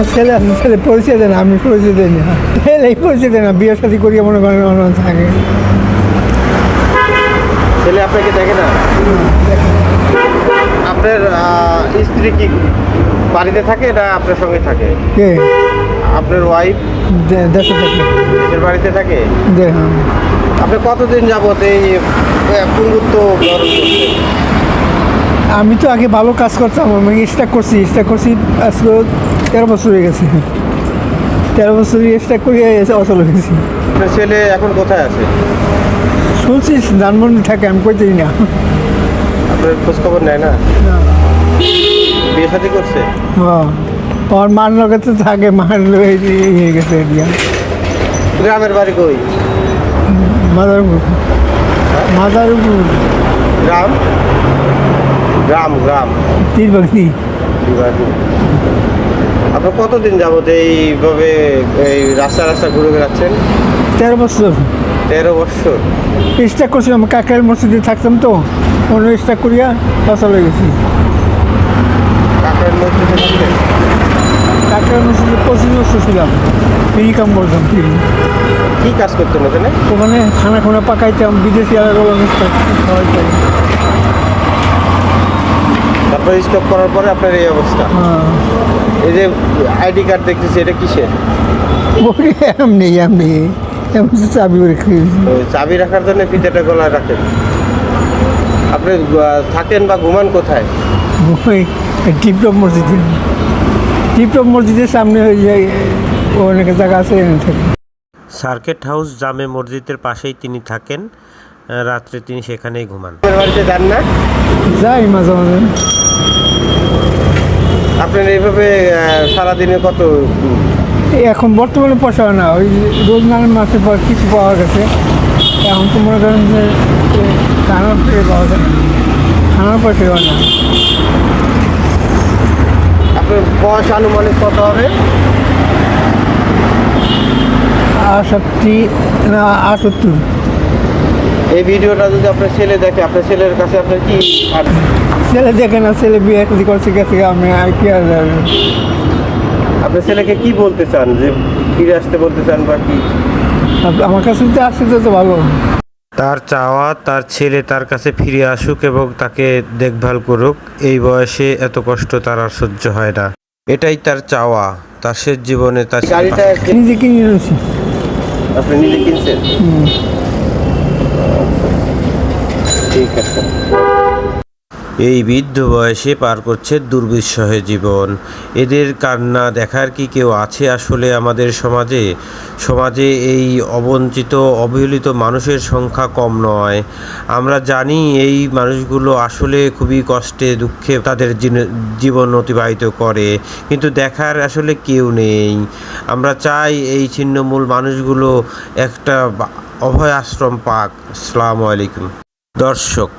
আমার ছেলে পরিচয় দেয় না, আমি পরিচয় দিই না, ছেলেই পরিচয় দেয় না, বিয়ের সাথে করিয়া মনে করেন অন্য থাকে। ছেলে আপনাকে দেখে না? আপনার স্ত্রী কি বাড়িতে থাকে না আপনার সঙ্গে থাকে? কে? আপনার ওয়াইফ দেশে থাকে। দেশের বাড়িতে থাকে? হ্যাঁ। আপনি কতদিন যাবত এই পুঙ্গুত্ব বরণ করছেন? আমি তো আগে ভালো কাজ করতাম, আমি স্টার্ট করছি আজকে 13 বছর হয়ে গেছে। 13 বছর স্টার্ট করিয়ে অচল হয়ে গেছি। আপনার ছেলে এখন কোথায় আছে? শুনছি ধানমন্ডি থাকে, আমি কইতেই না। আপনার খোঁজখবর নেয় না? বিয়ে শাদী করছে? হ্যাঁ, আমার মার লগে তো থাকে, মার লগে হয়ে গেছে। গ্রামের বাড়ি কই? মাদারপুর। গ্রাম গ্রাম গ্রাম তীরবাগনি। আপনার কতদিন যাবত এইভাবে এই রাস্তা ঘুরে বেড়াচ্ছেন? 13 বছর 13 বছর। স্টার্ট করছি, আমি কাকের মসজিদে থাকতাম তো, অন্য স্টার্ট করিয়া অচল হয়ে গেছি। কাকের মসজিদে থাকতেন? কাকের মসজিদে 25 বছর ছিলাম, ফ্রি কাম করতাম। কি কাজ করতেন ওখানে? ওখানে খানা পাকাইতাম, বিদেশি আলাদা খাওয়াইতাম। তারপরে স্টপ করার পরে আপনার এই অবস্থা। হ্যাঁ, এই যে আইডি কার্ড দেখতেছি, এটা কিসের? এমনি চাবি রেখে ওই চাবি রাখার জন্য ফিতেটা গলায় রাখেন। আপনি থাকেন বা ঘুমান কোথায়? টিপটপ মসজিদের সামনে হয়ে যায়, অনেক জায়গা আছে, এনে থাকে। সার্কিট হাউস জামে মসজিদের পাশেই তিনি থাকেন, রাত্রে তিনি সেখানেই ঘুমান। আপনার বাড়িতে যান না? যাই মাঝে মাঝে। আপনার এইভাবে সারাদিনে কত? এখন বর্তমানে পয়সা হয় না, ওই রোজ নারায়ণ মাসের পর কিছু পাওয়া গেছে। এখন তো মনে করেন যে খানার থেকে পাওয়া যায়, খানার পয়সা হয় না। আপনার বয়স আনুমানিক কত হবে? 68 এই ভিডিওটা যদি আপনার ছেলে দেখে, আপনার ছেলের কাছে আপনার কি? ছেলে দেখে না, ছেলে বিয়ে করছে গেছে, আমি আর কি আর। আপনার ছেলেকে কি বলতে চান, যে ফিরে আসতে বলতে চান বা কি? আমার কাছে তো আসছে তো ভালো। তার চাওয়া তার ছেলে তার কাছে ফিরে আসুক এবং তাকে দেখভাল করুক। এই বয়সে এত কষ্ট তার আর সহ্য হয় না, এটাই তার চাওয়া। তার শেষ জীবনে তার গাড়িটা নিজে কিনে নিয়েছি। আপনি নিজে কিনছেন? ঠিক আছে। এই বৃদ্ধ বয়সে পার করছে দুর্বিষহ জীবন। এদের কান্না দেখার কি কেউ আছে আসলে আমাদের সমাজে এই অবঞ্চিত অবহেলিত মানুষের সংখ্যা কম নয়। আমরা জানি এই মানুষগুলো আসলে খুবই কষ্টে দুঃখে তাদের জীবন অতিবাহিত করে, কিন্তু দেখার আসলে কেউ নেই। আমরা চাই এই ছিন্নমূল মানুষগুলো একটা অভয় আশ্রম পাক। আসসালামু আলাইকুম দর্শক।